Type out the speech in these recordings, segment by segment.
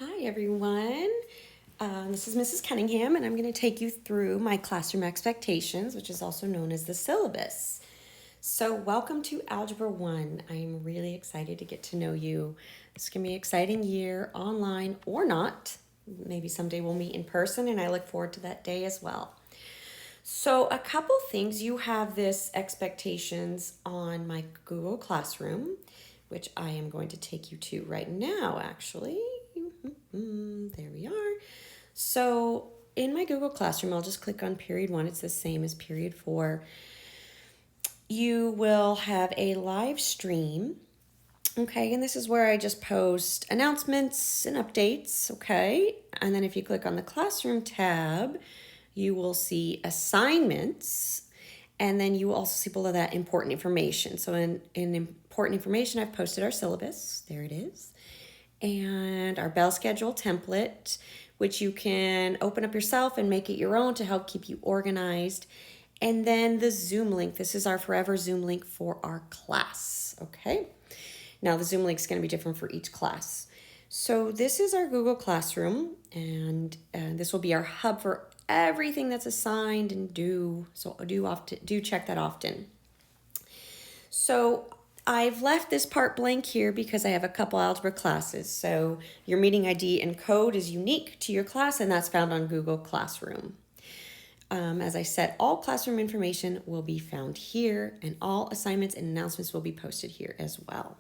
Hi everyone. This is Mrs. Cunningham, and I'm going to take you through my classroom expectations, which is also known as the syllabus. So, welcome to Algebra 1. I'm really excited to get to know you. It's going to be an exciting year, online or not. Maybe someday we'll meet in person, and I look forward to that day as well. So, a couple things. You have this expectations on my Google Classroom, which I am going to take you to right now, actually. There we are. So, in my Google Classroom, I'll just click on period 1. It's the same as period 4. You will have a live stream. Okay, and this is where I just post announcements and updates. Okay, and then if you click on the Classroom tab, you will see assignments, and then you will also see below that important information. So in important information, I've posted our syllabus. There it is. And our bell schedule template, which you can open up yourself and make it your own to help keep you organized. And then the Zoom link. This is our forever Zoom link for our class. Okay. Now the Zoom link is going to be different for each class. So this is our Google Classroom, and this will be our hub for everything that's assigned and due. So do check that often. So I've left this part blank here because I have a couple algebra classes. So your meeting ID and code is unique to your class, and that's found on Google Classroom. As I said, all classroom information will be found here, and all assignments and announcements will be posted here as well.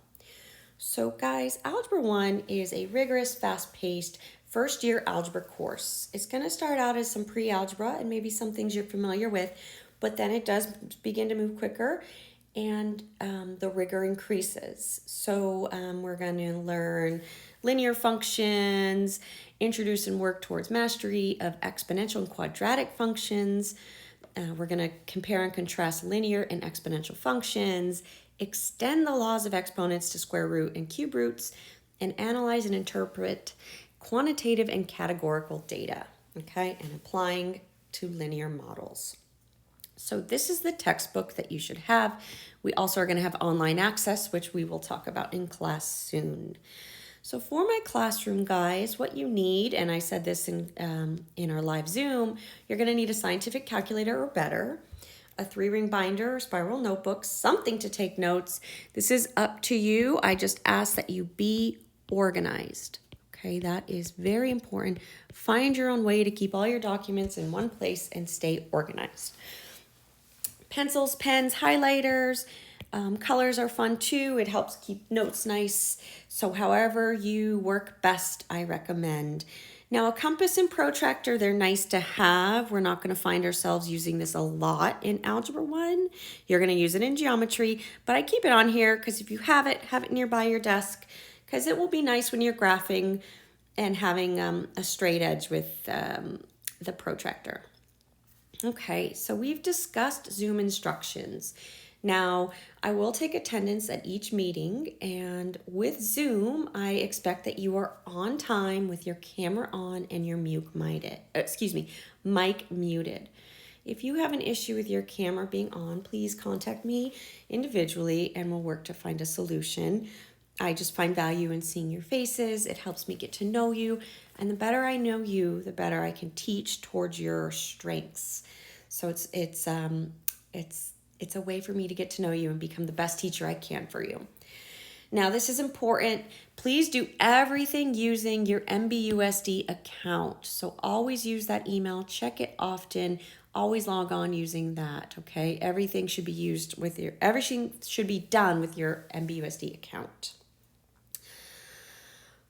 So guys, Algebra 1 is a rigorous, fast-paced, first-year algebra course. It's going to start out as some pre-algebra and maybe some things you're familiar with, but then it does begin to move quicker, and the rigor increases. So we're going to learn linear functions, introduce and work towards mastery of exponential and quadratic functions. We're going to compare and contrast linear and exponential functions, extend the laws of exponents to square root and cube roots, and analyze and interpret quantitative and categorical data, okay, and applying to linear models. So this is the textbook that you should have. We also are going to have online access, which we will talk about in class soon. So for my classroom, guys, what you need, and I said this in our live Zoom, you're going to need a scientific calculator or better, a 3-ring binder or spiral notebook, something to take notes. This is up to you. I just ask that you be organized. Okay, that is very important. Find your own way to keep all your documents in one place and stay organized. Pencils, pens, highlighters, colors are fun too. It helps keep notes nice. So however you work best, I recommend. Now, a compass and protractor, they're nice to have. We're not going to find ourselves using this a lot in Algebra 1. You're going to use it in geometry, but I keep it on here because if you have it nearby your desk, because it will be nice when you're graphing and having a straight edge with the protractor. Okay, so we've discussed Zoom instructions. Now, I will take attendance at each meeting, and with Zoom, I expect that you are on time with your camera on and your mic muted. If you have an issue with your camera being on, please contact me individually and we'll work to find a solution. I just find value in seeing your faces. It helps me get to know you, and the better I know you, the better I can teach towards your strengths. So it's a way for me to get to know you and become the best teacher I can for you. Now, this is important. Please do everything using your MBUSD account. So always use that email, check it often, always log on using that, okay? Everything should be done with your MBUSD account.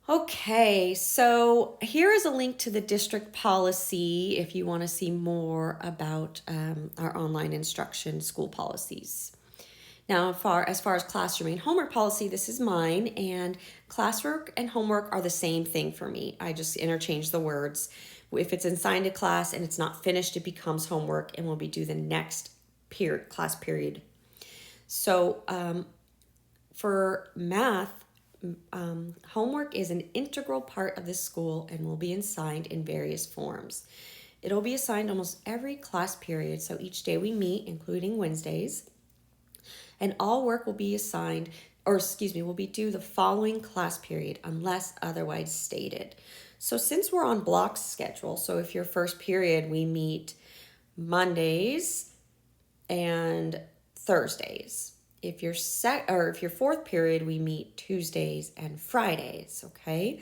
Okay, so here is a link to the district policy if you want to see more about our online instruction school policies. Now, as far as classroom and homework policy, this is mine, and classwork and homework are the same thing for me. I just interchange the words. If it's assigned to class and it's not finished, it becomes homework and will be due the next class period. So for math, homework is an integral part of the school and will be assigned in various forms. It'll be assigned almost every class period, so each day we meet, including Wednesdays, and all work will be assigned or excuse me, will be due the following class period unless otherwise stated. So since we're on block schedule, so if your first period we meet Mondays and Thursdays. If your fourth period we meet Tuesdays and Fridays, okay?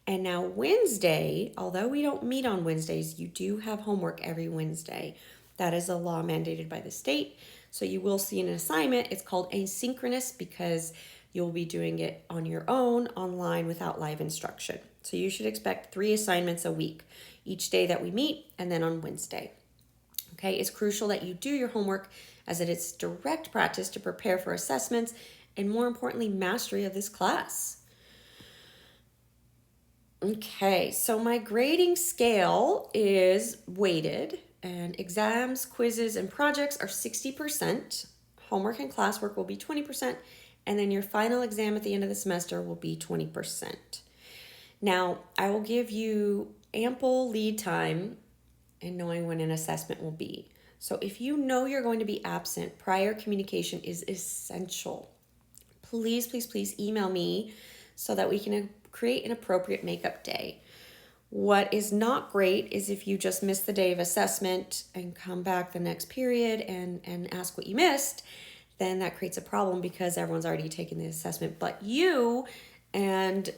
And now Wednesday, although we don't meet on Wednesdays, you do have homework every Wednesday. That is a law mandated by the state. So you will see an assignment. It's called asynchronous because you'll be doing it on your own online without live instruction. So you should expect 3 assignments a week, each day that we meet and then on Wednesday. Okay, it's crucial that you do your homework as it is direct practice to prepare for assessments and more importantly, mastery of this class. Okay, so my grading scale is weighted and exams, quizzes, and projects are 60%. Homework and classwork will be 20%, and then your final exam at the end of the semester will be 20%. Now, I will give you ample lead time in knowing when an assessment will be. So if you know you're going to be absent, prior communication is essential. Please, please, please email me so that we can create an appropriate makeup day. What is not great is if you just miss the day of assessment and come back the next period and ask what you missed, then that creates a problem because everyone's already taken the assessment but you, and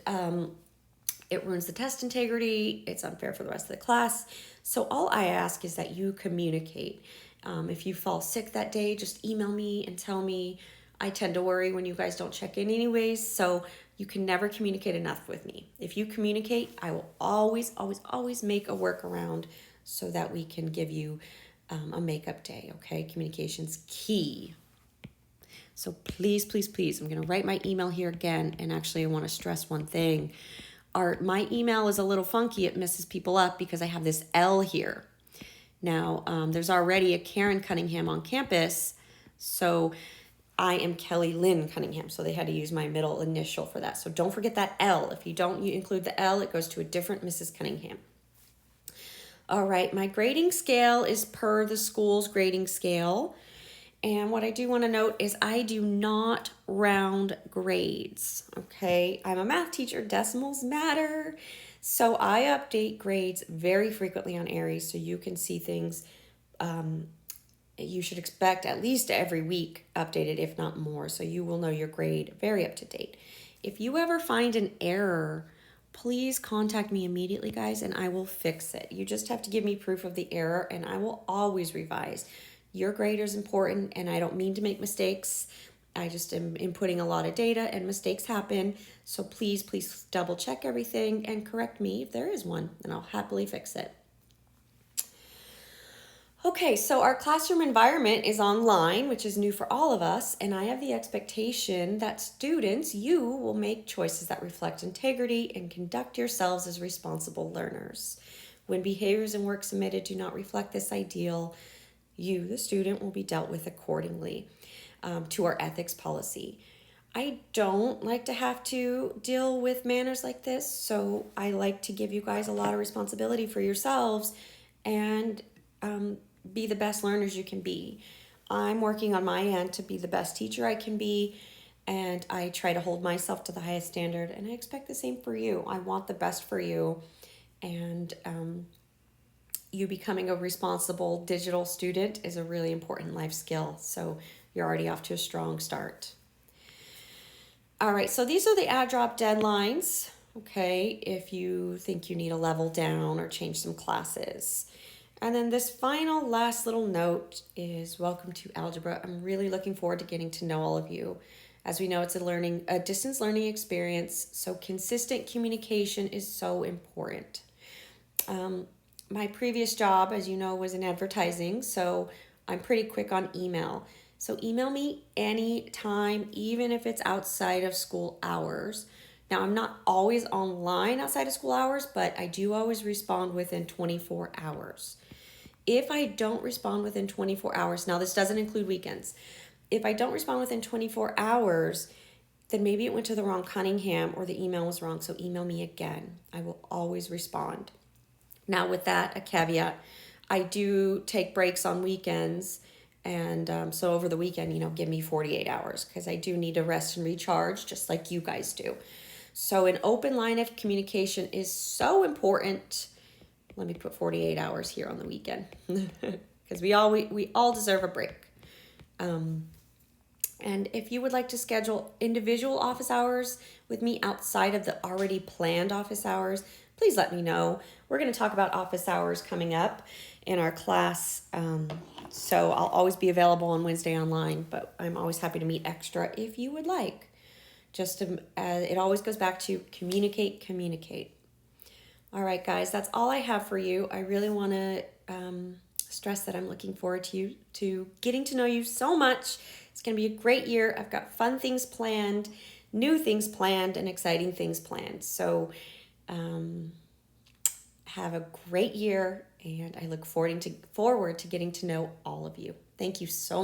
it ruins the test integrity. It's unfair for the rest of the class. So all I ask is that you communicate. If you fall sick that day, just email me and tell me. I tend to worry when you guys don't check in anyways, so you can never communicate enough with me. If you communicate, I will always, always, always make a workaround so that we can give you a makeup day, okay? Communication's key. So please, please, please, I'm going to write my email here again, and actually I want to stress one thing. My email is a little funky. It messes people up because I have this L here. Now, there's already a Karen Cunningham on campus, so I am Kelly Lynn Cunningham, so they had to use my middle initial for that. So don't forget that L. If you don't include the L, it goes to a different Mrs. Cunningham. All right, my grading scale is per the school's grading scale. And what I do want to note is I do not round grades, okay? I'm a math teacher, decimals matter. So I update grades very frequently on Aries so you can see things you should expect at least every week updated, if not more, so you will know your grade very up to date. If you ever find an error, please contact me immediately, guys, and I will fix it. You just have to give me proof of the error, and I will always revise. Your grade is important, and I don't mean to make mistakes. I just am inputting a lot of data, and mistakes happen, so please, please double check everything and correct me if there is one, and I'll happily fix it. Okay, so our classroom environment is online, which is new for all of us, and I have the expectation that students, you will make choices that reflect integrity and conduct yourselves as responsible learners. When behaviors and work submitted do not reflect this ideal, you, the student, will be dealt with accordingly to our ethics policy. I don't like to have to deal with manners like this, so I like to give you guys a lot of responsibility for yourselves and be the best learners you can be. I'm working on my end to be the best teacher I can be, and I try to hold myself to the highest standard, and I expect the same for you. I want the best for you, and you becoming a responsible digital student is a really important life skill, so you're already off to a strong start. All right, so these are the ad drop deadlines, okay, if you think you need a level down or change some classes. And then this final last little note is welcome to Algebra. I'm really looking forward to getting to know all of you. As we know, it's a distance learning experience, so consistent communication is so important. My previous job, as you know, was in advertising, so I'm pretty quick on email. So email me anytime, even if it's outside of school hours. Now, I'm not always online outside of school hours, but I do always respond within 24 hours. If I don't respond within 24 hours, now this doesn't include weekends. If I don't respond within 24 hours, then maybe it went to the wrong Cunningham or the email was wrong, so email me again. I will always respond. Now with that, a caveat, I do take breaks on weekends And so over the weekend, give me 48 hours because I do need to rest and recharge just like you guys do. So an open line of communication is so important. Let me put 48 hours here on the weekend because we all deserve a break. And if you would like to schedule individual office hours with me outside of the already planned office hours, please let me know. We're going to talk about office hours coming up in our class. So I'll always be available on Wednesday online, but I'm always happy to meet extra if you would like. It always goes back to communicate, communicate. All right, guys, that's all I have for you. I really want to stress that I'm looking forward to getting to know you so much. It's going to be a great year. I've got fun things planned, new things planned, and exciting things planned. So have a great year, and I look forward to getting to know all of you. Thank you so much.